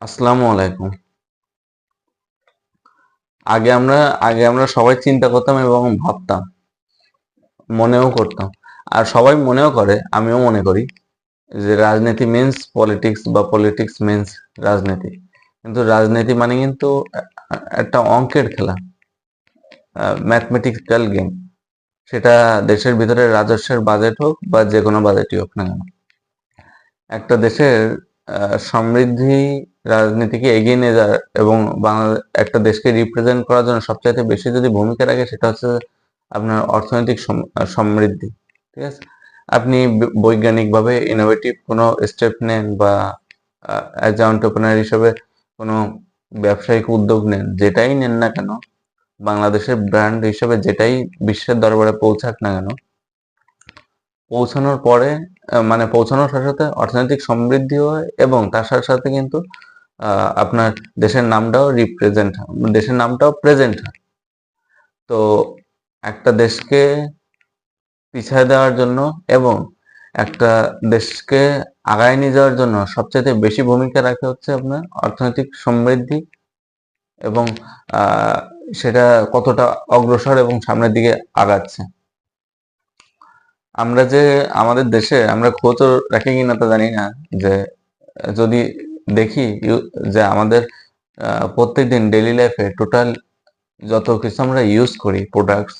আসসালামু আলাইকুম। আগে আমরা আগে আমরা সবাই চিন্তা করতাম এবং ভাবতাম, মনেও করতাম। আর সবাই মনেও করে, আমিও মনে করি যে রাজনীতি মিন্স পলিটিক্স বা পলিটিক্স মিন্স রাজনীতি। কিন্তু রাজনীতি মানে কিন্তু একটা অঙ্কের খেলা, ম্যাথমেটিক্যাল গেম। সেটা দেশের ভিতরে রাজস্বের বাজেট হোক বা যে কোনো বাজেটই হোক না কেন। একটা দেশের সমৃদ্ধি রাজনীতিকে এগিয়ে নিয়ে যায় এবং একটা দেশকে রিপ্রেজেন্ট করার জন্য সবচাইতে বেশি যদি ভূমিকা রাখে সেটা হচ্ছে আপনার অর্থনৈতিক সমৃদ্ধি। ঠিক আছে? আপনি বৈজ্ঞানিকভাবে ইনোভেটিভ কোনো স্টেপ নেন বা অ্যাজ এ এন্টারপ্রেনার হিসেবে কোনো ব্যবসায়িক উদ্যোগ নেন, যেটাই নেন না কেন, বাংলাদেশের ব্র্যান্ড হিসেবে যেটাই বিশ্বের দরবারে পৌঁছাক না কেন, পৌঁছানোর পরে মানে পৌঁছানোর সাথে সাথে অর্থনৈতিক সমৃদ্ধি হয় এবং তার সাথে সাথে কিন্তু আপনার দেশের নামটাও প্রেজেন্ট হয়। তো একটা দেশকে পিছায় দেওয়ার জন্য এবং একটা দেশকে আগায় নিয়ে যাওয়ার জন্য সবচেয়ে বেশি ভূমিকা রাখে হচ্ছে আপনার অর্থনৈতিক সমৃদ্ধি এবং আহ, সেটা কতটা অগ্রসর এবং সামনের দিকে আগাচ্ছে। আমরা যে আমাদের দেশে আমরা খোঁজও রাখি কিনা তা জানি না, যে যদি দেখি যে আমাদের প্রত্যেকদিন ডেইলি লাইফে টোটাল যত কিছু আমরা ইউজ করি প্রোডাক্টস,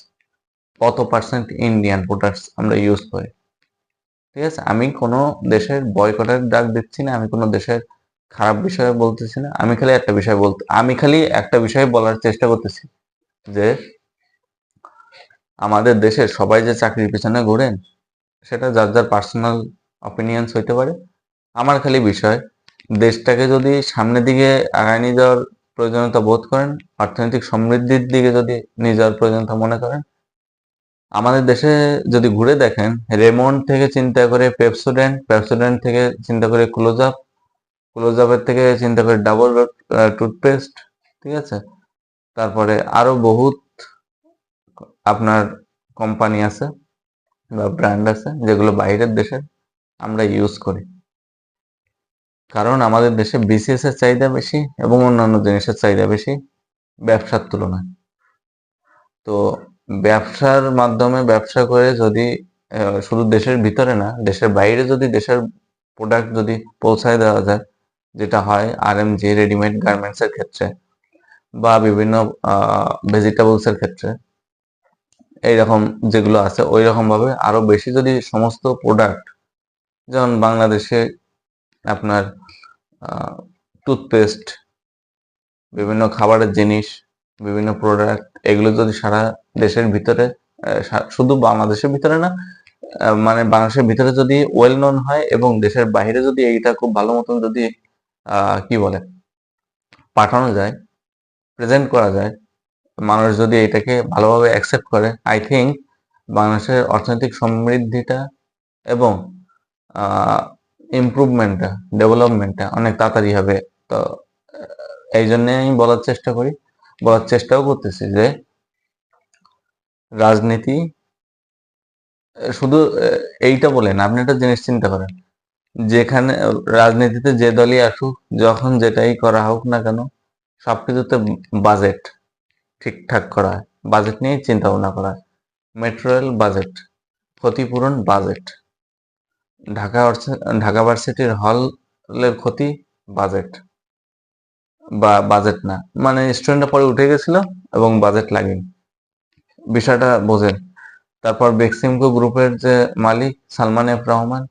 কত পার্সেন্ট ইন্ডিয়ান প্রোডাক্টস আমরা ইউজ করি। ঠিক আছে, আমি কোনো দেশের বয়কটের ডাক দিচ্ছি না, আমি কোনো দেশের খারাপ বিষয়ে বলতেছি না, আমি খালি একটা বিষয় বলার চেষ্টা করতেছি যে আমাদের দেশের সবাই যে চাকরির পিছনে ঘোরেন সেটা যার যার পার্সোনাল অপিনিয়ন্স হইতে পারে। আমার খালি বিষয়, দেশটাকে যদি সামনের দিকে আগায় নিয়ে যাওয়ার প্রয়োজনীয়তা বোধ করেন, অর্থনৈতিক সমৃদ্ধির দিকে যদি নিয়ে যাওয়ার প্রয়োজনীয়তা মনে করেন, আমাদের দেশে যদি ঘুরে দেখেন, রেমন্ড থেকে চিন্তা করে পেপসোডেন্ট, পেপসোডেন্ট থেকে চিন্তা করে ক্লোজ আপ, ক্লোজ আপের থেকে চিন্তা করে ডাবল টুথপেস্ট, ঠিক আছে, তারপরে আরো বহুত আপনার কোম্পানি আছে বা ব্র্যান্ড আছে যেগুলো বাইরের দেশের আমরা ইউজ করি, কারণ আমাদের দেশে বিসিএস এর চাহিদা বেশি এবং অন্যান্য জিনিসের চাহিদা বেশি ব্যবসার তুলনায়। তো ব্যবসার মাধ্যমে ব্যবসা করে যদি শুধু দেশের ভিতরে না, দেশের বাইরে যদি দেশের প্রোডাক্ট যদি পৌঁছায় দেওয়া যায়, যেটা হয় আরএমজি রেডিমেড গার্মেন্টস এর ক্ষেত্রে বা বিভিন্ন ভেজিটেবলস এর ক্ষেত্রে, এইরকম যেগুলো আছে ওই রকম ভাবে আরো বেশি যদি সমস্ত প্রোডাক্ট, যেমন বাংলাদেশে আপনার টুথপেস্ট, বিভিন্ন খাবারের জিনিস, বিভিন্ন প্রোডাক্ট, এগুলো যদি সারা দেশের ভিতরে শুধু বাংলাদেশের ভিতরে না, মানে বাংলাদেশের ভিতরে যদি ওয়েল নোন হয় এবং দেশের বাইরে যদি এইটা খুব ভালো মতন যদি কি বলে পাঠানো যায়, প্রেজেন্ট করা যায়, মানুষ যদি এটাকে ভালোভাবে অ্যাকসেপ্ট করে, আই থিঙ্ক বাংলাদেশের অর্থনৈতিক সমৃদ্ধিটা এবং ইমপ্রুভমেন্টটা, ডেভেলপমেন্টটা অনেক তাড়াতাড়ি হবে। তো এই জন্য আমি বলার চেষ্টাও করতেছি যে রাজনীতি শুধু এইটা বলেন, আপনি একটা জিনিস চিন্তা করেন, যেখানে রাজনীতিতে যে দলই আসুক, যখন যেটাই করা হোক না কেন, সবকিছুতে বাজেট ঠিকঠাক করা হয়, বাজেট নিয়েই চিন্তা ভাবনা করা হয়। মেট্রো রেল বাজেট, ক্ষতিপূরণ বাজেট, ঢাকা ভার্সিটির হলের ক্ষতি বাজেট, বা বাজেট না, মানে স্টুডেন্টরা পরে উঠে গেছিল এবং বাজেট লাগেনি, বিষয়টা বোঝেন। তারপর বেক্সিমকো গ্রুপের যে মালিক সালমান এফ রহমান,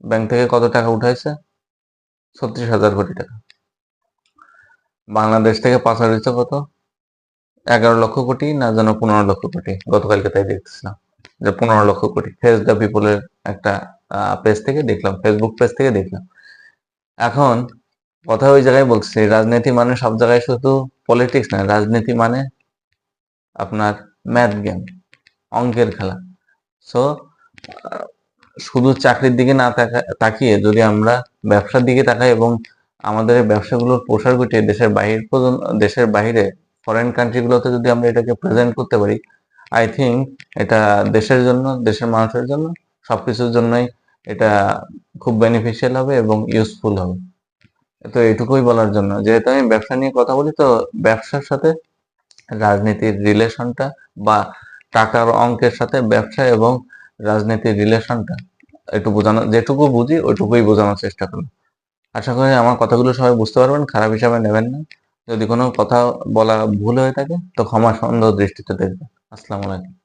ব্যাংক থেকে কত টাকা উঠাইছে? 36,000 কোটি টাকা। বাংলাদেশ থেকে পাচার হয়েছে কত? 11 লক্ষ কোটি, না যেন 15 লক্ষ কোটি, গতকালকে তাই দেখতেছিলাম যে 15 লক্ষ কোটি। ফেস দ্য পিপলের একটা পেজ থেকে দেখলাম, ফেসবুক পেজ থেকে দেখলাম। এখন কথা ওই জায়গায় বলছি, রাজনীতি মানে সব জায়গায় শুধু পলিটিক্স না, রাজনীতি মানে আপনার ম্যাথ গেম, অঙ্কের খেলা। সো শুধু চাকরির দিকে না তাকিয়ে যদি আমরা ব্যবসার দিকে তাকাই এবং আমাদের এই ব্যবসাগুলোর প্রসার ঘটিয়ে দেশের বাইরে ফরেন কান্ট্রিগুলোতে যদি আমরা এটাকে প্রেজেন্ট করতে পারি, আই থিঙ্ক এটা দেশের জন্য, দেশের মানুষের জন্য, সবকিছুর জন্যই এটা খুব বেনিফিশিয়াল হবে এবং ইউজফুল হবে। তো এটুকুই বলার জন্য, যেহেতু আমি ব্যবসা নিয়ে কথা বলি, তো ব্যবসার সাথে রাজনীতির রিলেশনটা বা টাকার অঙ্কের সাথে ব্যবসা এবং রাজনীতির রিলেশনটা একটু বোঝানো, যেটুকু বুঝি ওইটুকুই বোঝানোর চেষ্টা করি। আশা করি আমার কথাগুলো সবাই বুঝতে পারবেন, খারাপ হিসাবে নেবেন না। যদি কোনো কথা বলা ভুল হয়ে থাকে তো ক্ষমা সুন্দর দৃষ্টিতে দেখবেন। আসসালামু আলাইকুম।